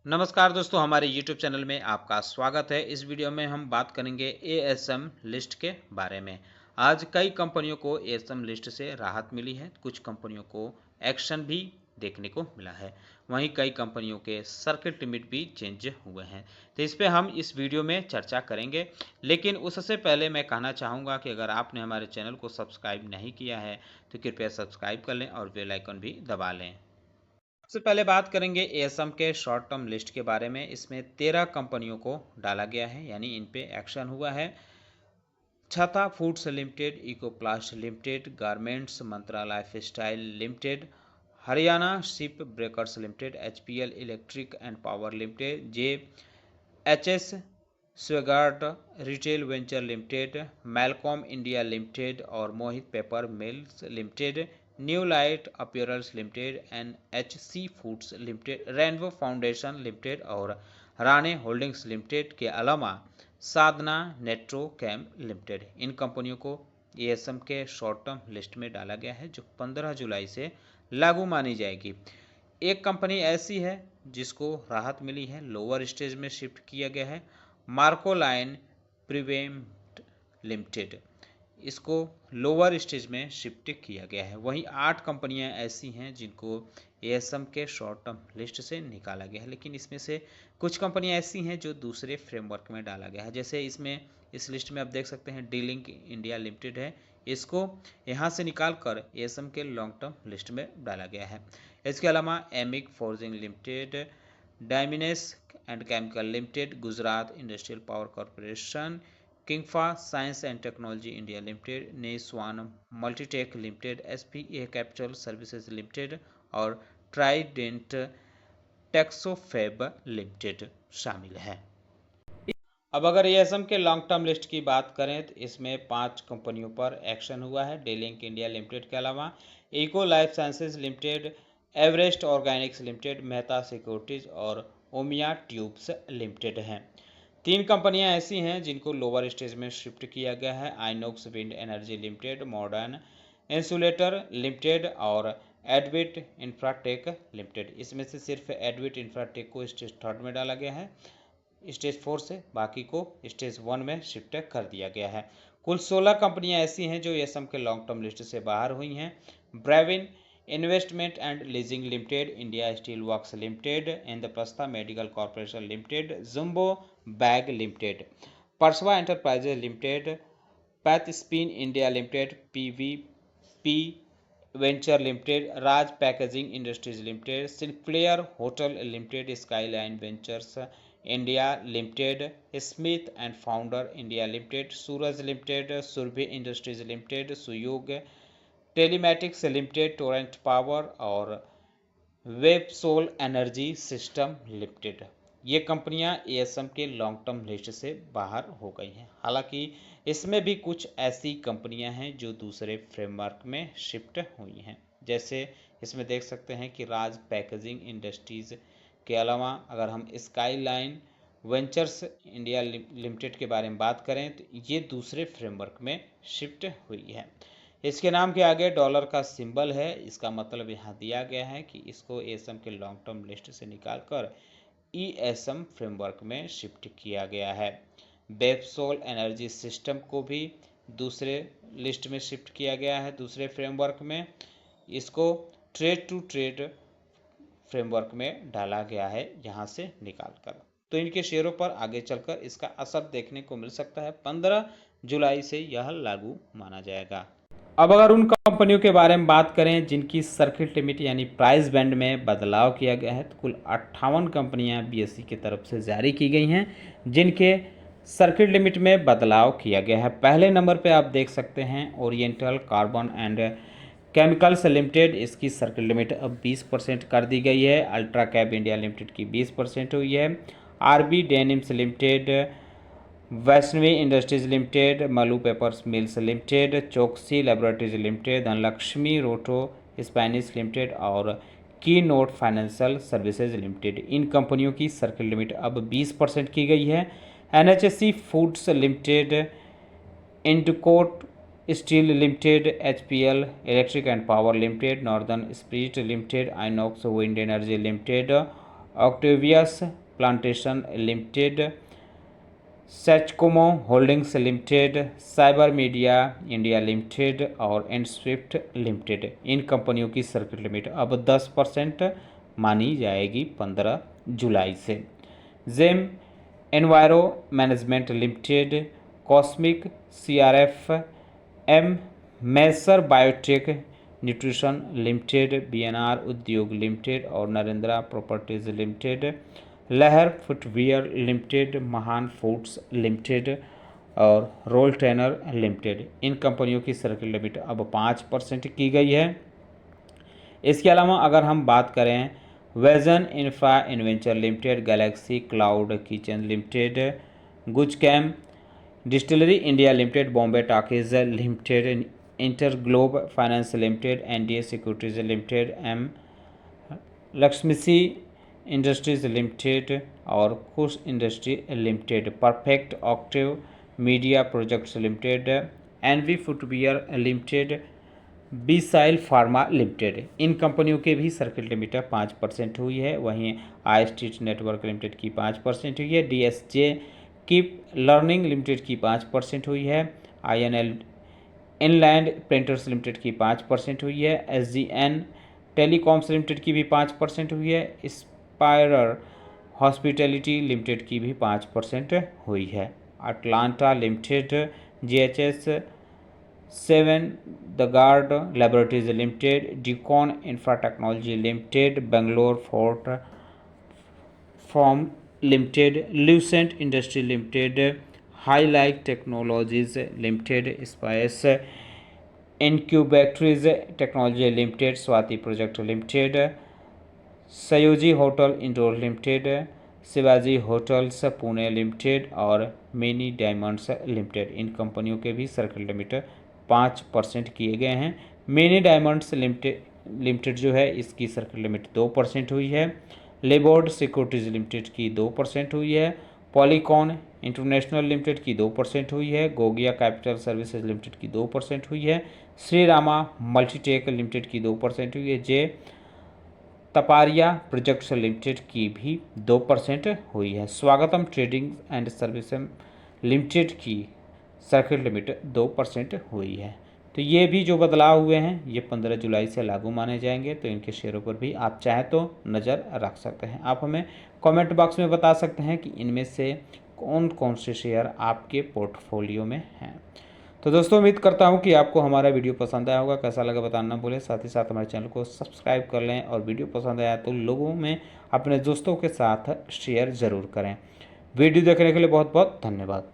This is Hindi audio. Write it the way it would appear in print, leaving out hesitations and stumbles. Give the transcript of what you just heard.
नमस्कार दोस्तों, हमारे YouTube चैनल में आपका स्वागत है। इस वीडियो में हम बात करेंगे एएसएम लिस्ट के बारे में। आज कई कंपनियों को एएसएम लिस्ट से राहत मिली है, कुछ कंपनियों को एक्शन भी देखने को मिला है। वहीं कई कंपनियों के सर्किट लिमिट भी चेंज हुए हैं। तो इस पे हम इस वीडियो में चर्चा करेंगे, लेकिन उससे पहले मैं कहना चाहूँगा कि अगर आपने हमारे चैनल को सब्सक्राइब नहीं किया है तो कृपया सब्सक्राइब कर लें और बेल आइकन भी दबा लें। सबसे पहले बात करेंगे एएसएम के शॉर्ट टर्म लिस्ट के बारे में। इसमें 13 कंपनियों को डाला गया है, यानी इन पे एक्शन हुआ है। Chatha foods limited, Ecoplast limited, garments Mantra lifestyle limited, Haryana ship breakers limited, HPL electric and power limited, JHS Svendgaard retail venture limited, Mallcom India limited और Mohit paper mills limited, new light apparels limited, NHC foods limited, rainbow foundation limited और राणे होल्डिंग्स लिमिटेड के अलावा साधना नेट्रो कैम लिमिटेड। इन कंपनियों को एएसएम के शॉर्ट टर्म लिस्ट में डाला गया है, जो 15 जुलाई से लागू मानी जाएगी। एक कंपनी ऐसी है जिसको राहत मिली है, लोअर स्टेज में शिफ्ट किया गया है, मार्कोलाइन प्रीवेंट लिमिटेड। इसको लोअर स्टेज में शिफ्ट किया गया है। वहीं 8 कंपनियां ऐसी हैं जिनको एएसएम के शॉर्ट टर्म लिस्ट से निकाला गया है, लेकिन इसमें से कुछ कंपनियां ऐसी हैं जो दूसरे फ्रेमवर्क में डाला गया है। जैसे इसमें इस लिस्ट में आप देख सकते हैं डी-लिंक इंडिया लिमिटेड है, इसको यहाँ से निकाल कर एएसएम के लॉन्ग टर्म लिस्ट में डाला गया है। इसके अलावा Amic forging limited, Diamines and chemical limited, Gujarat industrial power corporation, Kingfa science and technology India limited, नेस्वान multitech limited, SPA capital services limited और ट्राइडेंट टेक्सोफेब लिमिटेड शामिल है। अब अगर एएसएम के लॉन्ग टर्म लिस्ट की बात करें तो इसमें 5 कंपनियों पर एक्शन हुआ है। डी-लिंक इंडिया लिमिटेड के अलावा eco life sciences limited, Everest organics limited, Mehta securities और ओमिया ट्यूब्स लिमिटेड हैं। 3 कंपनियां ऐसी हैं जिनको लोअर स्टेज में शिफ्ट किया गया है। Inox wind energy limited, modern insulator limited और एडविट इंफ्राटेक लिमिटेड। इसमें से सिर्फ एडविट इंफ्राटेक को स्टेज 3 में डाला गया है, स्टेज 4 से, बाकी को स्टेज 1 में शिफ्ट कर दिया गया है। कुल 16 कंपनियां ऐसी हैं जो एएसएम के लॉन्ग टर्म लिस्ट से बाहर हुई हैं। ब्रेविन investment and leasing limited, India steel works limited, Indraprastha medical corporation limited, jumbo bag limited, परसवा enterprises limited, path spin India limited, PVP venture limited, Raj packaging industries limited, Sinclair hotel limited, skyline ventures India limited, Smith and founder India limited, Suraj limited, Surabhi industries limited, Suyog telematics limited, torrent power और वेबसोल एनर्जी सिस्टम लिमिटेड। ये कंपनियां एएसएम के लॉन्ग टर्म लिस्ट से बाहर हो गई हैं। हालांकि इसमें भी कुछ ऐसी कंपनियां हैं जो दूसरे फ्रेमवर्क में शिफ्ट हुई हैं। जैसे इसमें देख सकते हैं कि राज पैकेजिंग इंडस्ट्रीज के अलावा अगर हम स्काईलाइन वेंचर्स इंडिया लिमिटेड के बारे में बात करें तो ये दूसरे फ्रेमवर्क में शिफ्ट हुई है। इसके नाम के आगे डॉलर का सिंबल है, इसका मतलब यहाँ दिया गया है कि इसको एएसएम के लॉन्ग टर्म लिस्ट से निकालकर ईएसएम फ्रेमवर्क में शिफ्ट किया गया है। बेपसोल एनर्जी सिस्टम को भी दूसरे लिस्ट में शिफ्ट किया गया है, दूसरे फ्रेमवर्क में। इसको ट्रेड टू ट्रेड फ्रेमवर्क में डाला गया है यहाँ से निकालकर। तो इनके शेयरों पर आगे चलकर इसका असर देखने को मिल सकता है। 15 जुलाई से यह लागू माना जाएगा। अब अगर उन कंपनियों के बारे में बात करें जिनकी सर्किट लिमिट यानी प्राइस बैंड में बदलाव किया गया है, तो कुल 58 कंपनियां बीएसई की तरफ से जारी की गई हैं जिनके सर्किट लिमिट में बदलाव किया गया है। पहले नंबर पे आप देख सकते हैं oriental carbon and chemicals limited, इसकी सर्किट लिमिट अब 20% कर दी गई है। अल्ट्रा कैब इंडिया लिमिटेड की 20% हुई है। RB denims limited, Vaishnavi industries limited, Malu papers mills limited, Chokhsi laboratories limited, Dhanlaxmi roto spinners limited और keynote financial services limited, इन कंपनियों की सर्किट लिमिट अब 20% की गई है। NHC foods limited, Indcoat steel limited, HPL electric and power limited, northern spirit limited, Inox wind energy limited Octavius plantation limited, सैचकोमो holdings limited, cyber media India limited और एंडस्विफ्ट लिमिटेड। इन कंपनियों की सर्किट लिमिट अब 10% मानी जाएगी 15 जुलाई से। Gem enviro management limited, cosmic CRF, M मैसर biotech nutrition limited, BNR Udyog limited और Narendra properties limited, Lahar footwear limited, Mahan foods limited और रोल ट्रेनर लिमिटेड। इन कंपनियों की सर्किट लिमिट अब 5% की गई है। इसके अलावा अगर हम बात करें वेजन infra inventure limited, galaxy cloud kitchen limited, Gujchem distillery India limited, Bombay talkies limited, inter globe finance limited, NDA securities limited, M लक्ष्मीसी इंडस्ट्रीज लिमिटेड और Kush industry limited, perfect octave media projects limited, NV footwear limited, बीसाइल फार्मा लिमिटेड। इन कंपनियों के भी सर्किट लिमिट 5% हुई है। वहीं IST नेटवर्क लिमिटेड की 5% हुई है। DSJ कीप लर्निंग लिमिटेड की 5% हुई है। INL इनलैंड प्रिंटर्स लिमिटेड की 5% हुई है। SGN टेलीकॉम्स लिमिटेड की भी 5% हुई है। स्पायरर हॉस्पिटैलिटी लिमिटेड की भी 5% हुई है। Atlanta limited, GHS 7 the guard laboratories limited, Decon infra technology limited, Bangalore fort farm limited, lucent industry limited, highlight technologies limited, spice incubatories technology limited, Swati project limited, Sayaji hotel Indore limited, Shivaji hotels Pune limited और मेनी डायमंड्स लिमिटेड। इन कंपनियों के भी सर्किट लिमिट 5% किए गए हैं। मेनी डायमंड्स लिमिटेड जो है इसकी सर्किट लिमिट 2% हुई है। लेबोर्ड सिक्योरिटीज लिमिटेड की 2% हुई है। पॉलीकॉन इंटरनेशनल लिमिटेड की 2% हुई है। गोगिया कैपिटल सर्विसेज लिमिटेड की 2% हुई है। श्री रामा मल्टीटेक लिमिटेड की 2% हुई है। जे तपारिया प्रोजेक्ट्स लिमिटेड की भी 2% हुई है। स्वागतम ट्रेडिंग एंड सर्विसेज लिमिटेड की सर्किट लिमिट 2% हुई है। तो ये भी जो बदलाव हुए हैं ये 15 जुलाई से लागू माने जाएंगे। तो इनके शेयरों पर भी आप चाहें तो नज़र रख सकते हैं। आप हमें कमेंट बॉक्स में बता सकते हैं कि इनमें से कौन कौन से शेयर आपके पोर्टफोलियो में हैं। तो दोस्तों उम्मीद करता हूं कि आपको हमारा वीडियो पसंद आया होगा। कैसा लगा बताना भूलें। साथ ही साथ हमारे चैनल को सब्सक्राइब कर लें और वीडियो पसंद आया तो लोगों में अपने दोस्तों के साथ शेयर ज़रूर करें। वीडियो देखने के लिए बहुत बहुत धन्यवाद।